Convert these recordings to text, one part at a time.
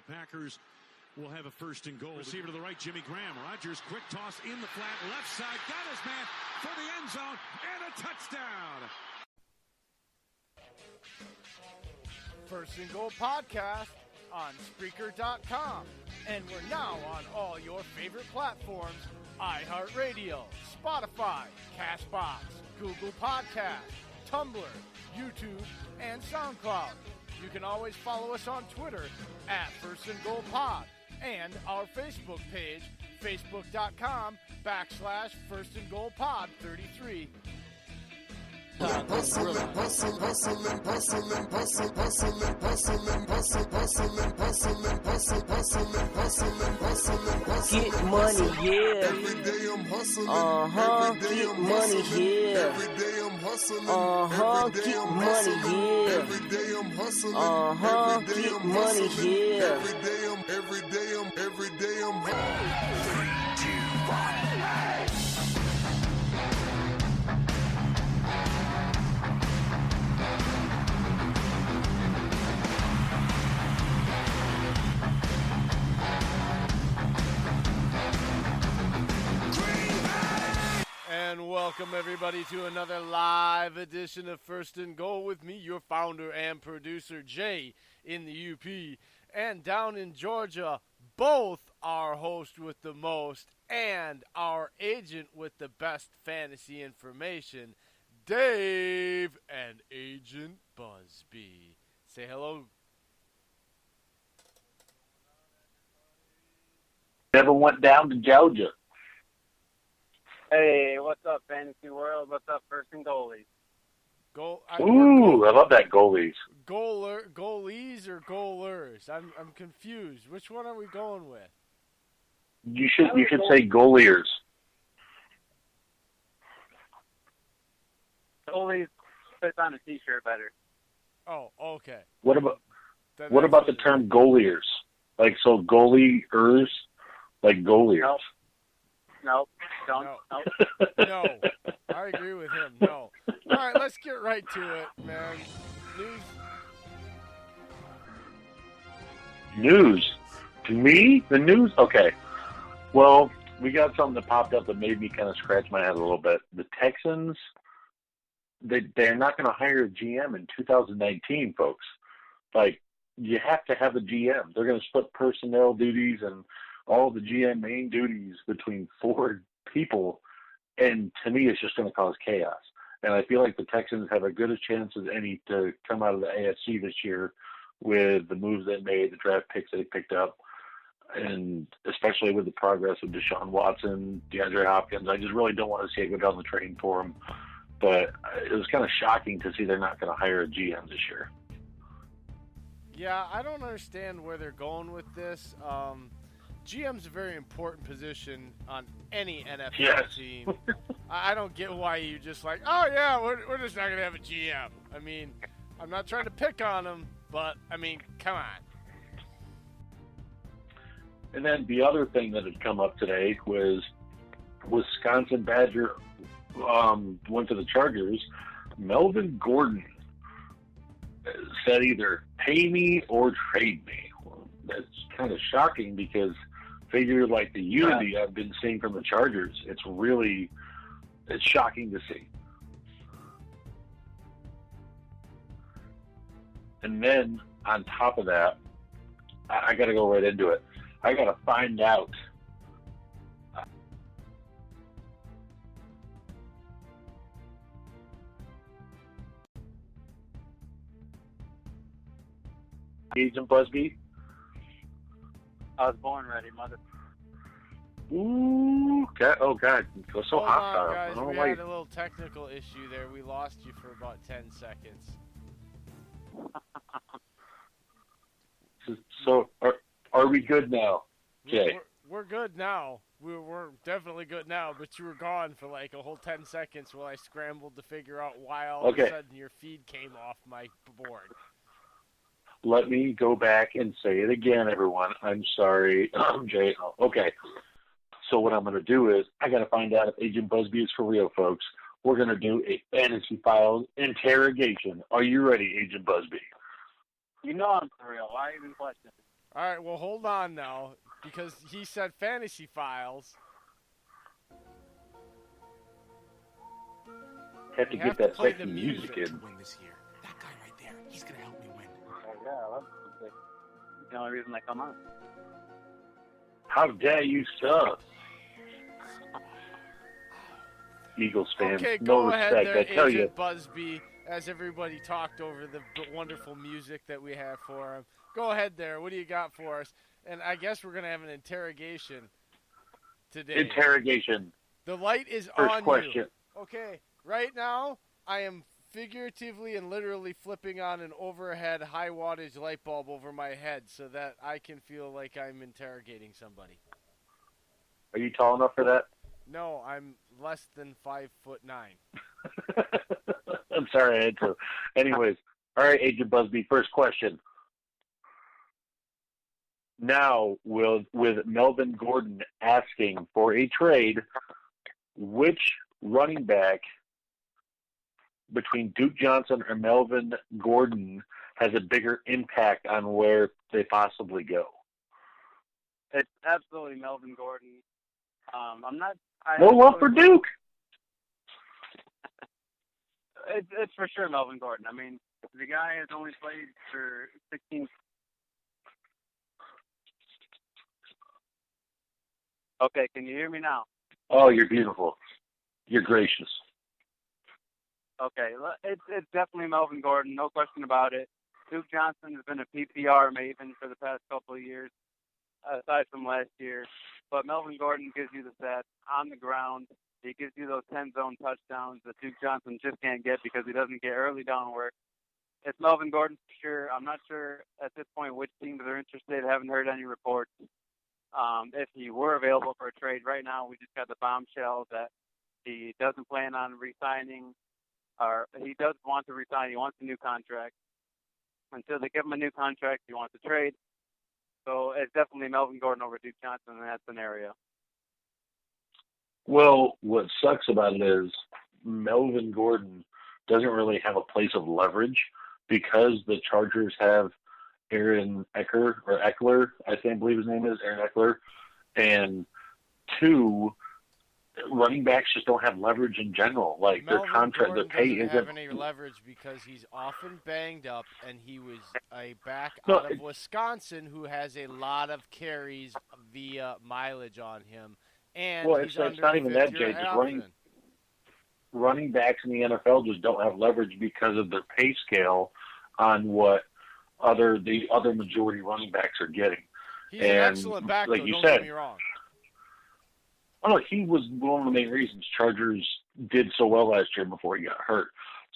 The Packers will have a first and goal. Receiver to the right, Jimmy Graham. Rodgers, quick toss in the flat, left side, got his man for the end zone, and a touchdown. First and Goal podcast on Spreaker.com. And we're now on all your favorite platforms: iHeartRadio, Spotify, CastBox, Google Podcasts, Tumblr, YouTube, and SoundCloud. You can always follow us on Twitter at First and Goal Pod and our Facebook page, facebook.com/First and Goal Pod 33. Get money, yeah. Every day I'm hustling. Get money, yeah. Every day I'm hustling. Get money, yeah. Every day I'm hustling. Get money, yeah. Every day I'm hustling. 3, 2, 1. And welcome everybody to another live edition of First and Goal with me, your founder and producer, Jay, in the UP. And down in Georgia, both our host with the most and our agent with the best fantasy information, Dave and Agent Busby. Say hello. Never went down to Georgia. Hey, what's up, Fantasy World? What's up, First and Goalies? I love that goalies. Goalies or goalers? I'm confused. Which one are we going with? You should say goaliers. Goalies fits on a T-shirt better. Oh, okay. What about the term goaliers? Like, so goaliers, like goaliers. Nope. Don't. No. No. I agree with him. No. All right, let's get right to it, man. News? To me? The news? Okay. Well, we got something that popped up that made me kind of scratch my head a little bit. The Texans, they're not going to hire a GM in 2019, folks. Like, you have to have a GM. They're going to split personnel duties and all the GM main duties between 4 people, and to me, it's just going to cause chaos. And I feel like the Texans have as good a chance as any to come out of the AFC this year with the moves they made, the draft picks they picked up, and especially with the progress of Deshaun Watson, DeAndre Hopkins. I just really don't want to see it go down the drain for them. But it was kind of shocking to see they're not going to hire a GM this year. Yeah, I don't understand where they're going with this. GM's a very important position on any NFL team. I don't get why you just like, oh yeah, we're just not going to have a GM. I mean, I'm not trying to pick on them, but, I mean, come on. And then the other thing that had come up today was Wisconsin Badger went to the Chargers. Melvin Gordon said either pay me or trade me. Well, that's kind of shocking because figure like the unity I've been seeing from the Chargers, it's shocking to see. And then on top of that, I got to go right into it. I got to find out Agent Busby. I was born ready, mother. Ooh, God, oh God, it was so hostile. Guys, we had a little technical issue there. We lost you for about 10 seconds. So, are we good now, Jay? We're good now. We're definitely good now, but you were gone for like a whole 10 seconds while I scrambled to figure out why all of a sudden your feed came off my board. Let me go back and say it again, everyone. I'm sorry, Jay. Okay. So what I'm going to do is I got to find out if Agent Busby is for real, folks. We're going to do a Fantasy Files interrogation. Are you ready, Agent Busby? You know I'm for real. Why even question? All right, well, hold on now, because he said fantasy files. Have to You get have to that play sexy the music music. in. Win this year. That guy right there, he's going to help me win. Yeah, that's the only reason I come on. How dare you, sir? Eagles fan. Okay, No go ahead respect, there, I tell you. Agent Busby, as everybody talked over the wonderful music that we have for him. Go ahead there. What do you got for us? And I guess we're going to have an interrogation today. Interrogation. The light is First on question. you. Okay, right now I am figuratively and literally flipping on an overhead high wattage light bulb over my head so that I can feel like I'm interrogating somebody. Are you tall enough for that? No, I'm less than 5'9". I'm sorry, I had to. Anyways, all right, Agent Busby, first question. Now, with Melvin Gordon asking for a trade, which running back between Duke Johnson or Melvin Gordon has a bigger impact on where they possibly go? It's absolutely Melvin Gordon. I'm not. No love for Duke. It's for sure Melvin Gordon. I mean, the guy has only played for 16. Okay, can you hear me now? Oh, you're beautiful. You're gracious. Okay, it's definitely Melvin Gordon, no question about it. Duke Johnson has been a PPR maven for the past couple of years, aside from last year. But Melvin Gordon gives you the stats on the ground. He gives you those 10-zone touchdowns that Duke Johnson just can't get because he doesn't get early down work. It's Melvin Gordon for sure. I'm not sure at this point which teams are interested. Haven't heard any reports. If he were available for a trade right now, we just got the bombshell that he doesn't plan on re-signing, or he does want to resign. He wants a new contract. Until they give him a new contract, he wants a trade. So it's definitely Melvin Gordon over Duke Johnson in that scenario. Well, what sucks about it is Melvin Gordon doesn't really have a place of leverage because the Chargers have Aaron Eckler, I believe his name is, Aaron Eckler. And two, running backs just don't have leverage in general. Like Melvin their contract, Gordon their pay doesn't isn't. have any leverage because he's often banged up, and he was a back No, out of Wisconsin who has a lot of carries via mileage on him. And Well, he's it's not even that, Jay. Just running backs in the NFL just don't have leverage because of their pay scale on what the other majority running backs are getting. He's an excellent back, like though, you don't said, get me wrong. Oh, no, he was one of the main reasons Chargers did so well last year before he got hurt.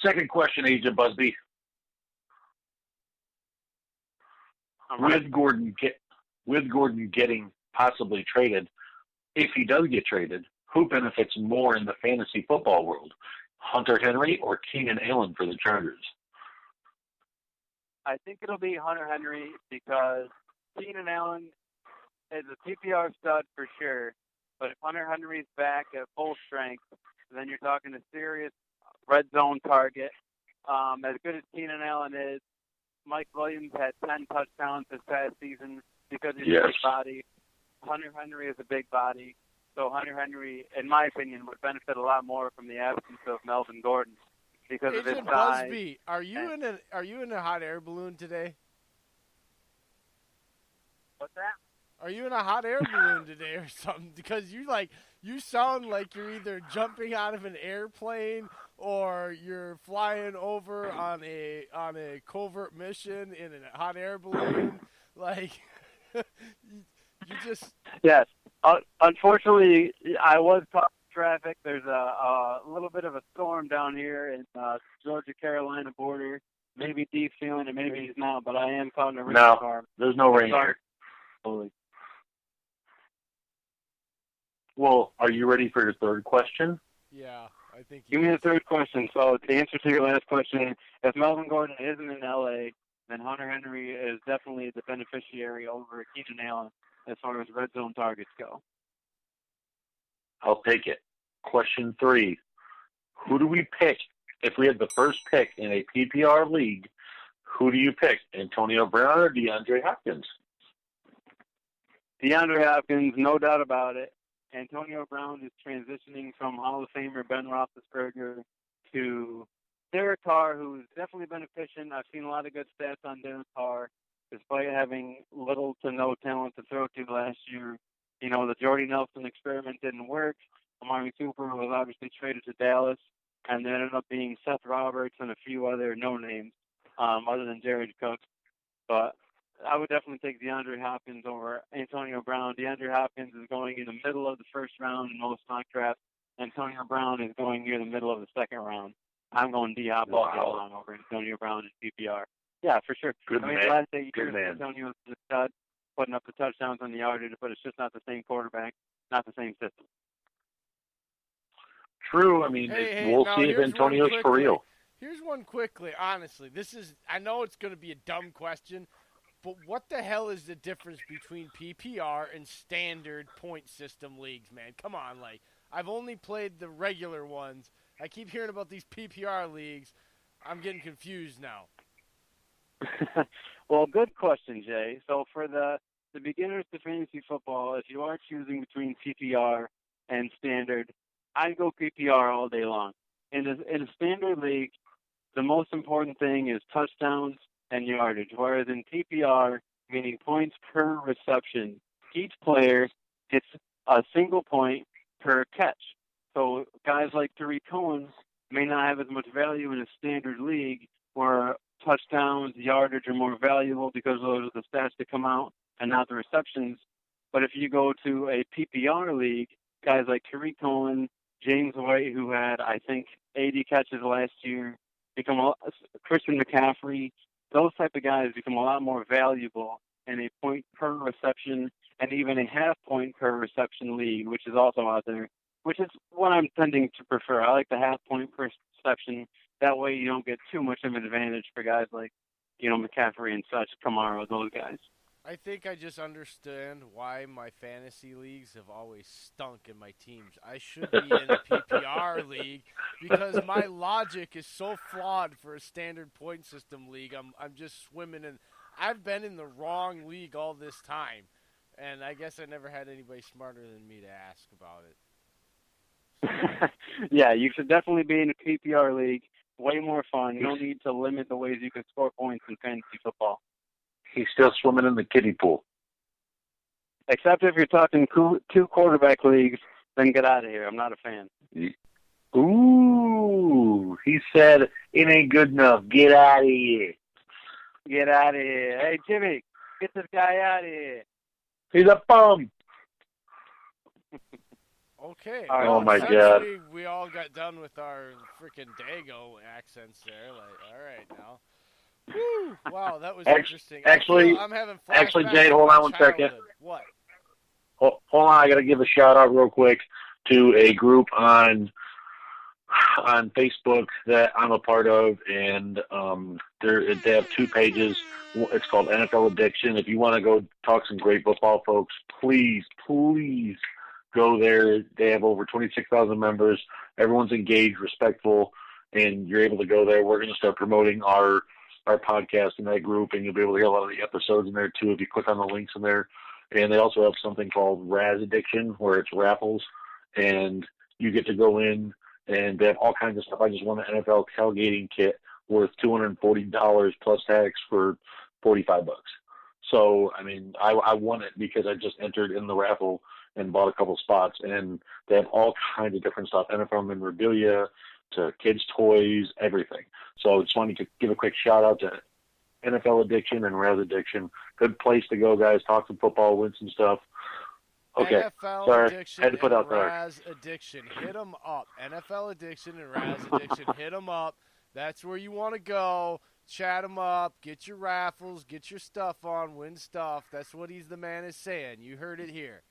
Second question, Agent Busby. With Gordon getting possibly traded, if he does get traded, who benefits more in the fantasy football world? Hunter Henry or Keenan Allen for the Chargers? I think it'll be Hunter Henry because Keenan Allen is a PPR stud for sure. But if Hunter Henry's back at full strength, then you're talking a serious red zone target. As good as Keenan Allen is, Mike Williams had 10 touchdowns this past season because he's a big body. Hunter Henry is a big body. So Hunter Henry, in my opinion, would benefit a lot more from the absence of Melvin Gordon because of his Agent size. Busby, are you in a hot air balloon today? What's that? Are you in a hot air balloon today or something? Because you sound like you're either jumping out of an airplane or you're flying over on a covert mission in a hot air balloon. Like you just. Yes. Unfortunately, I was caught in traffic. There's a little bit of a storm down here in Georgia-Carolina border. Maybe Dee's feeling it, maybe he's not, but I am caught in a rainstorm. There's no rain here. Holy. Well, are you ready for your third question? Yeah, I think. Give me the third question. So, the answer to your last question, if Melvin Gordon isn't in L.A., then Hunter Henry is definitely the beneficiary over Keenan Allen as far as red zone targets go. I'll take it. Question 3. Who do we pick? If we had the first pick in a PPR league, who do you pick? Antonio Brown or DeAndre Hopkins? DeAndre Hopkins, no doubt about it. Antonio Brown is transitioning from Hall of Famer Ben Roethlisberger to Derek Carr, who's definitely been efficient. I've seen a lot of good stats on Derek Carr, despite having little to no talent to throw to last year. You know, the Jordy Nelson experiment didn't work. Amari Cooper was obviously traded to Dallas, and there ended up being Seth Roberts and a few other no-names other than Jared Cook. But I would definitely take DeAndre Hopkins over Antonio Brown. DeAndre Hopkins is going in the middle of the first round in most mock drafts. Antonio Brown is going near the middle of the second round. I'm going D-Hop all day long over Antonio Brown in PPR. Yeah, for sure. Good I mean, man. the last 8 Good years, man. Antonio's the stud, putting up the touchdowns on the yardage, but it's just not the same quarterback, not the same system. True. I mean, we'll see if Antonio's for real. Here's one quickly. Honestly, I know it's going to be a dumb question, but what the hell is the difference between PPR and standard point system leagues, man? Come on, like, I've only played the regular ones. I keep hearing about these PPR leagues. I'm getting confused now. Well, good question, Jay. So for the beginners to fantasy football, if you are choosing between PPR and standard, I'd go PPR all day long. In a standard league, the most important thing is touchdowns and yardage, whereas in PPR, meaning points per reception, each player gets a single point per catch. So guys like Tariq Cohen may not have as much value in a standard league where touchdowns, yardage are more valuable because those are the stats that come out and not the receptions. But if you go to a PPR league, guys like Tariq Cohen, James White, who had, I think, 80 catches last year, Christian McCaffrey, those type of guys become a lot more valuable in a point per reception and even a half point per reception league, which is also out there, which is what I'm tending to prefer. I like the half point per reception. That way you don't get too much of an advantage for guys like, McCaffrey and such, Kamara, those guys. I think I just understand why my fantasy leagues have always stunk in my teams. I should be in a PPR league because my logic is so flawed for a standard point system league. I'm just swimming in. I've been in the wrong league all this time, and I guess I never had anybody smarter than me to ask about it. Yeah, you should definitely be in a PPR league. Way more fun. You don't need to limit the ways you can score points in fantasy football. He's still swimming in the kiddie pool. Except if you're talking two quarterback leagues, then get out of here. I'm not a fan. Ooh, he said it ain't good enough. Get out of here. Get out of here. Hey, Jimmy, get this guy out of here. He's a bum. Okay. All right. Oh, my God. We all got done with our freaking Dago accents there. Like, all right now. Woo! Wow, that was interesting. Actually, I'm having actually, flashbacks Jade, to hold my on one second. childhood. What? Hold on, I got to give a shout out real quick to a group on Facebook that I'm a part of, and they have 2 pages. It's called NFL Addiction. If you want to go talk some great football, folks, please go there. They have over 26,000 members. Everyone's engaged, respectful, and you're able to go there. We're going to start promoting our podcast in that group, and you'll be able to hear a lot of the episodes in there too if you click on the links in there. And they also have something called Raz Addiction, where it's raffles, and you get to go in, and they have all kinds of stuff. I just won an NFL tailgating kit worth $240 plus tax for $45. So, I mean, I won it because I just entered in the raffle and bought a couple spots, and they have all kinds of different stuff, NFL memorabilia to kids' toys, everything. So I just wanted to give a quick shout-out to NFL Addiction and Raz Addiction. Good place to go, guys. Talk some football, win some stuff. Okay, NFL sorry. Addiction Had to put and out there. Raz Addiction. Hit them up. NFL Addiction and Raz Addiction. Hit them up. That's where you want to go. Chat them up. Get your raffles. Get your stuff on. Win stuff. That's what the man is saying. You heard it here.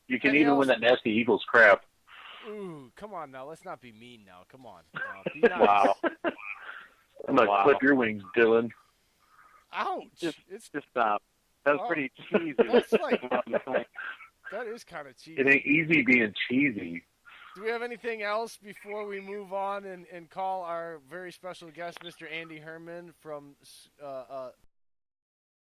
You can even win that nasty Eagles crap. Ooh, come on now. Let's not be mean now. Come on. Be nice. Wow. I'm going to clip your wings, Dylan. Ouch. Just stop. That was pretty cheesy. That's like, that is kind of cheesy. It ain't easy being cheesy. Do we have anything else before we move on and call our very special guest, Mr. Andy Herman from